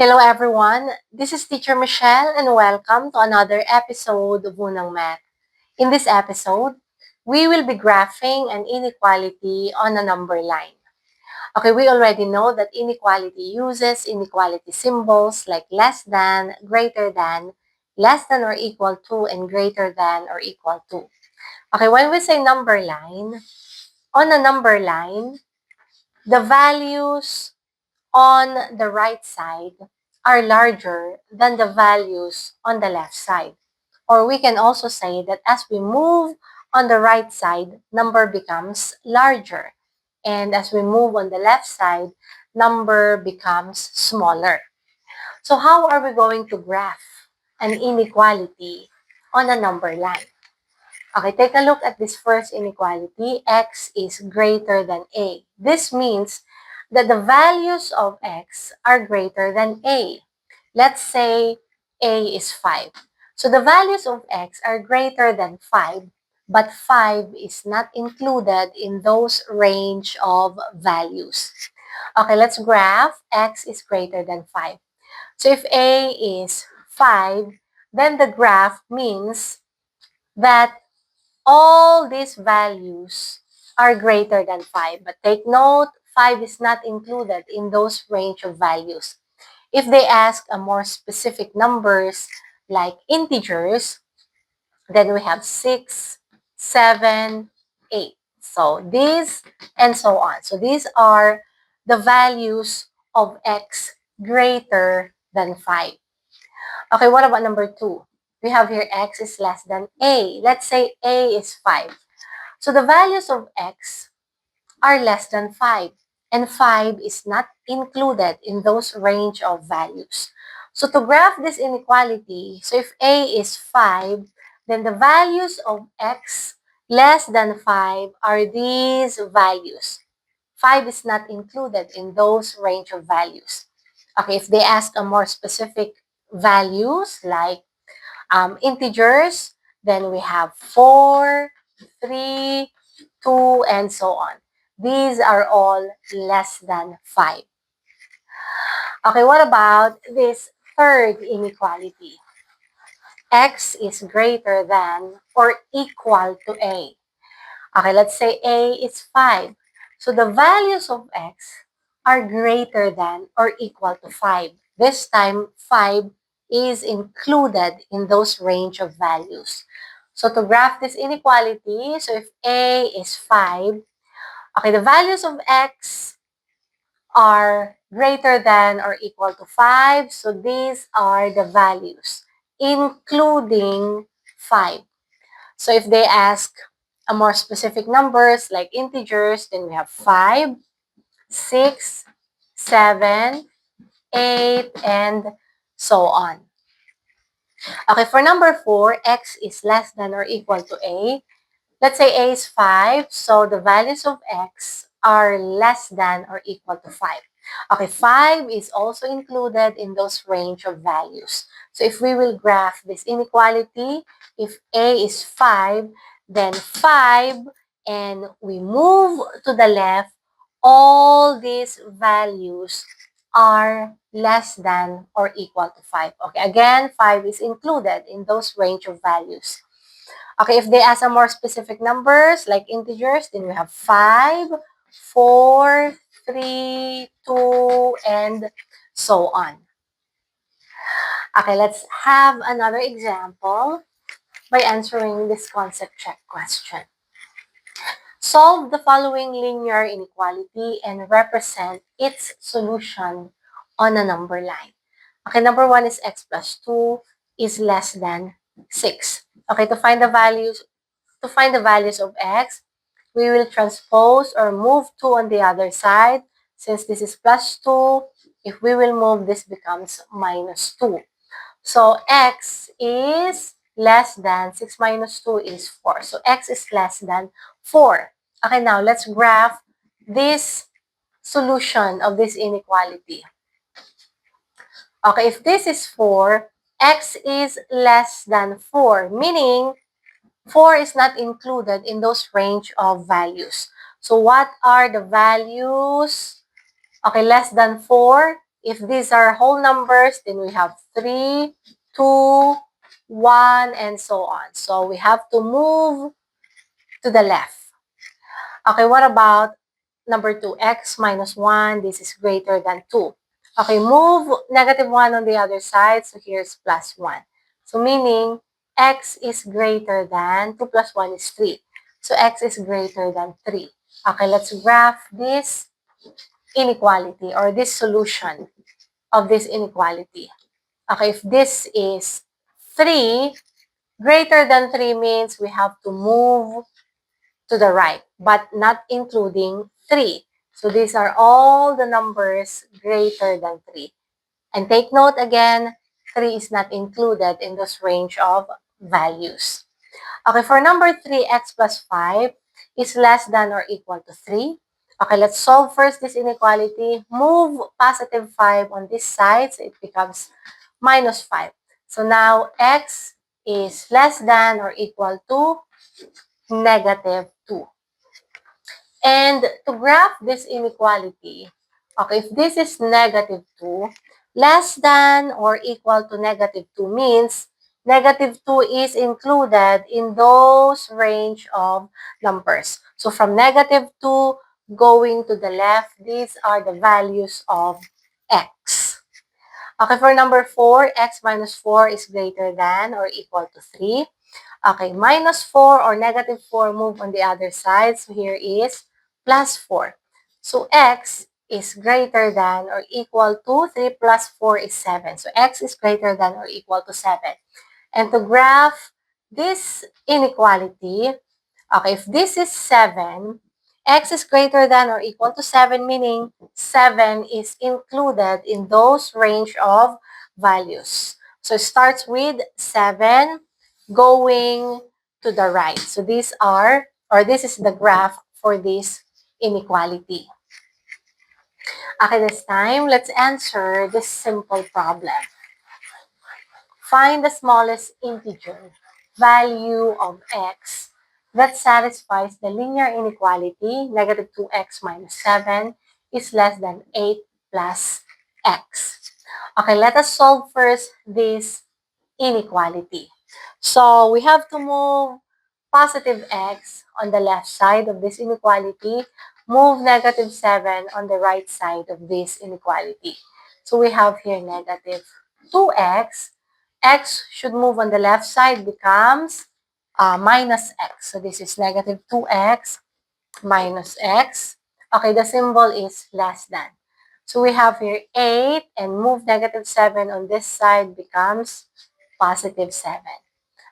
Hello everyone, this is Teacher Michelle and welcome to another episode of Unang Math. In this episode, we will be graphing an inequality on a number line. Okay, we already know that inequality uses inequality symbols like less than, greater than, less than or equal to, and greater than or equal to. Okay, when we say number line, on a number line, the values on the right side are larger than the values on the left side. Or we can also say that as we move on the right side, number becomes larger. And as we move on the left side, number becomes smaller. So how are we going to graph an inequality on a number line? Okay, take a look at this first inequality. X is greater than A. This means that the values of X are greater than A. Let's say A is 5. So the values of X are greater than 5, but 5 is not included in those range of values. Okay, let's graph X is greater than 5. So if A is 5, then the graph means that all these values are greater than 5. But take note, 5 is not included in those range of values. If they ask a more specific numbers like integers, then we have 6, 7, 8. So these and so on. So these are the values of x greater than 5. Okay, what about number 2? We have here x is less than a. Let's say a is 5. So the values of x are less than 5, and 5 is not included in those range of values. So to graph this inequality, so if a is 5, then the values of x less than 5 are these values. 5 is not included in those range of values. Okay, if they ask a more specific values like integers, then we have 4, 3, 2, and so on. These are all less than 5. Okay, what about this third inequality? X is greater than or equal to A. Okay, let's say A is 5. So the values of X are greater than or equal to 5. This time, 5 is included in those range of values. So to graph this inequality, so if A is 5, okay, the values of X are greater than or equal to 5. So these are the values, including 5. So if they ask a more specific numbers like integers, then we have 5, 6, 7, 8, and so on. Okay, for number 4, x is less than or equal to a. Let's say a is 5, so the values of x are less than or equal to 5. Okay, 5 is also included in those range of values. So if we will graph this inequality, if a is 5, then 5, and we move to the left, all these values are less than or equal to 5. Okay, again, 5 is included in those range of values. Okay, if they ask some more specific numbers like integers, then we have 5, 4, 3, 2, and so on. Okay, let's have another example by answering this concept check question. Solve the following linear inequality and represent its solution on a number line. Okay, number 1 is x plus 2 is less than 6. Okay, to find the values of x, we will transpose or move 2 on the other side. Since this is plus 2, if we will move, this becomes minus 2. So x is less than 6 minus 2 is 4. So x is less than 4. Okay, now let's graph this solution of this inequality. Okay, if this is 4, x is less than 4, meaning 4 is not included in those range of values. So what are the values? Okay, less than 4. if these are whole numbers, then we have 3, 2, 1, and so on. So we have to move to the left. Okay, what about number 2? X minus 1, this is greater than 2. Okay, move negative 1 on the other side, so here's plus 1. So meaning, x is greater than 2 plus 1 is 3. So x is greater than 3. Okay, let's graph this inequality or this solution of this inequality. Okay, if this is 3, greater than 3 means we have to move to the right, but not including 3. So these are all the numbers greater than 3. And take note again, 3 is not included in this range of values. Okay, for number 3, x plus 5 is less than or equal to 3. Okay, let's solve first this inequality. Move positive 5 on this side, so it becomes minus 5. So now x is less than or equal to negative 2. And to graph this inequality, okay, if this is negative 2, less than or equal to negative 2 means negative 2 is included in those range of numbers. So from negative 2 going to the left, these are the values of x. Okay, for number 4, x minus 4 is greater than or equal to 3. Okay, minus 4 or negative 4 move on the other side. So here is plus 4. So x is greater than or equal to 3 plus 4 is 7. So x is greater than or equal to 7. And to graph this inequality, okay, if this is 7, x is greater than or equal to 7, meaning 7 is included in those range of values. So it starts with 7 going to the right. So these are, or this is the graph for this inequality. Okay, this time, let's answer this simple problem. Find the smallest integer value of x that satisfies the linear inequality negative 2x minus 7 is less than 8 plus x. Okay, let us solve first this inequality. So we have to move positive x on the left side of this inequality, move negative 7 on the right side of this inequality. So we have here negative 2x. X should move on the left side, becomes minus x. So this is negative 2x minus x. Okay, the symbol is less than. So we have here 8 and move negative 7 on this side becomes positive 7.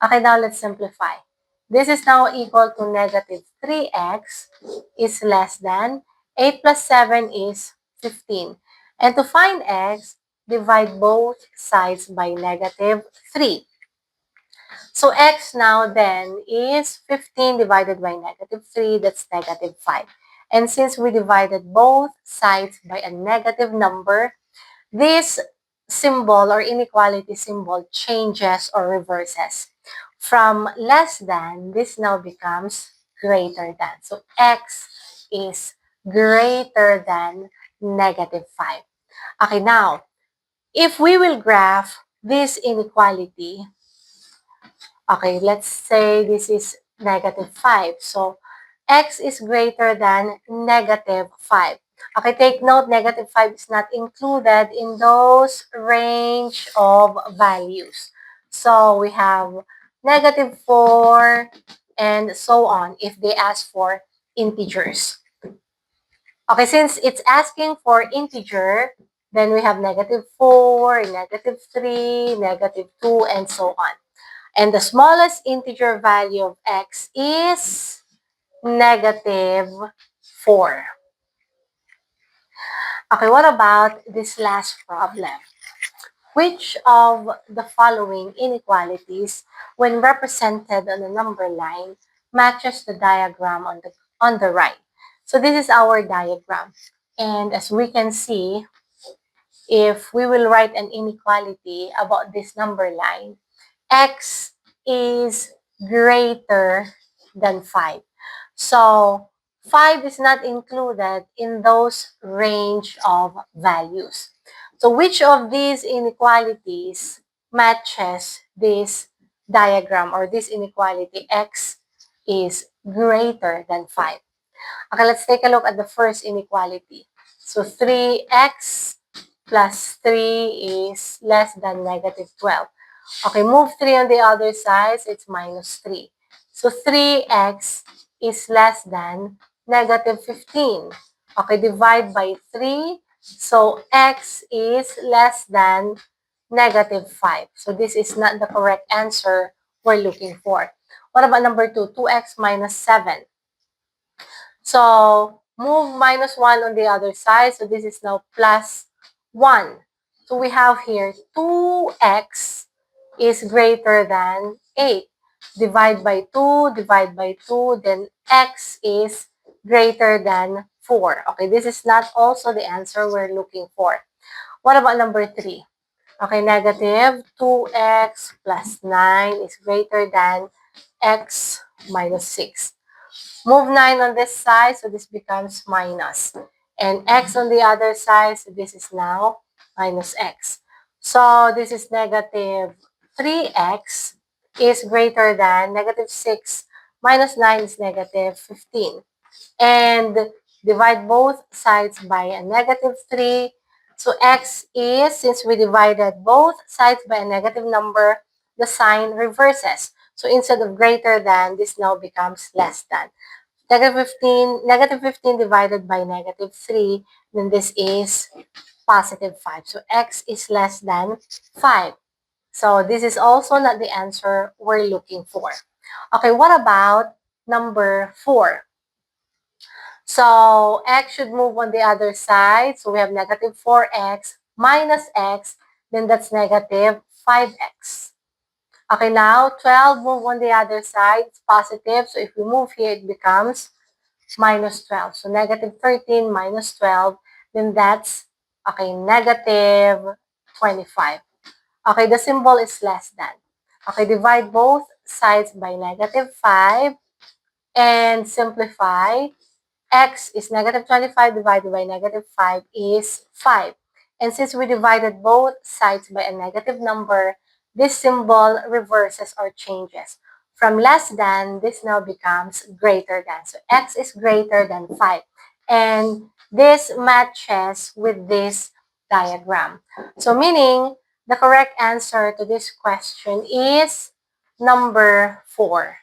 Okay, now let's simplify. This is now equal to negative 3x is less than 8 plus 7 is 15. And to find x, divide both sides by negative 3. So x now then is 15 divided by negative 3, that's negative 5. And since we divided both sides by a negative number, this symbol or inequality symbol changes or reverses. From less than, this now becomes greater than. So x is greater than negative 5. Okay, now, if we will graph this inequality, okay, let's say this is negative 5. So, x is greater than negative 5. Okay, take note, negative 5 is not included in those range of values. So, we have negative 4 and so on if they ask for integers. Okay, since it's asking for integer, then we have negative 4, negative 3, negative 2, and so on. And the smallest integer value of x is negative 4. Okay, what about this last problem? Which of the following inequalities, when represented on the number line, matches the diagram on the right? So this is our diagram. And as we can see, if we will write an inequality about this number line, x is greater than 5. So 5 is not included in those range of values. So which of these inequalities matches this diagram or this inequality? X is greater than 5. Okay, let's take a look at the first inequality. So 3x plus 3 is less than negative 12. Okay, move 3 on the other side, so it's minus 3. So 3x is less than negative 15. Okay, divide by 3. So x is less than negative 5. So this is not the correct answer we're looking for. What about number 2? 2x minus 7. So move minus 1 on the other side. So this is now plus 1. So we have here 2x is greater than 8. Divide by 2, then x is greater than 4. Okay, this is not also the answer we're looking for. What about number 3? Okay, negative 2x plus 9 is greater than x minus 6. Move 9 on this side, so this becomes minus. And x on the other side, so this is now minus x. So this is negative 3x is greater than negative 6 minus 9 is negative 15. And divide both sides by a negative 3. So x is, since we divided both sides by a negative number, the sign reverses. So instead of greater than, this now becomes less than. Negative 15 divided by negative 3, then this is positive 5. So x is less than 5. So this is also not the answer we're looking for. Okay, what about number 4? So x should move on the other side. So we have negative 4x minus x, then that's negative 5x. Okay, now 12 move on the other side. It's positive. So if we move here, it becomes minus 12. So negative 13 minus 12, then that's, okay, negative 25. Okay, the symbol is less than. Okay, divide both sides by negative 5 and simplify. X is negative 25 divided by negative 5 is 5. And since we divided both sides by a negative number, this symbol reverses or changes. From less than, this now becomes greater than. So x is greater than 5. And this matches with this diagram. So meaning, the correct answer to this question is number 4.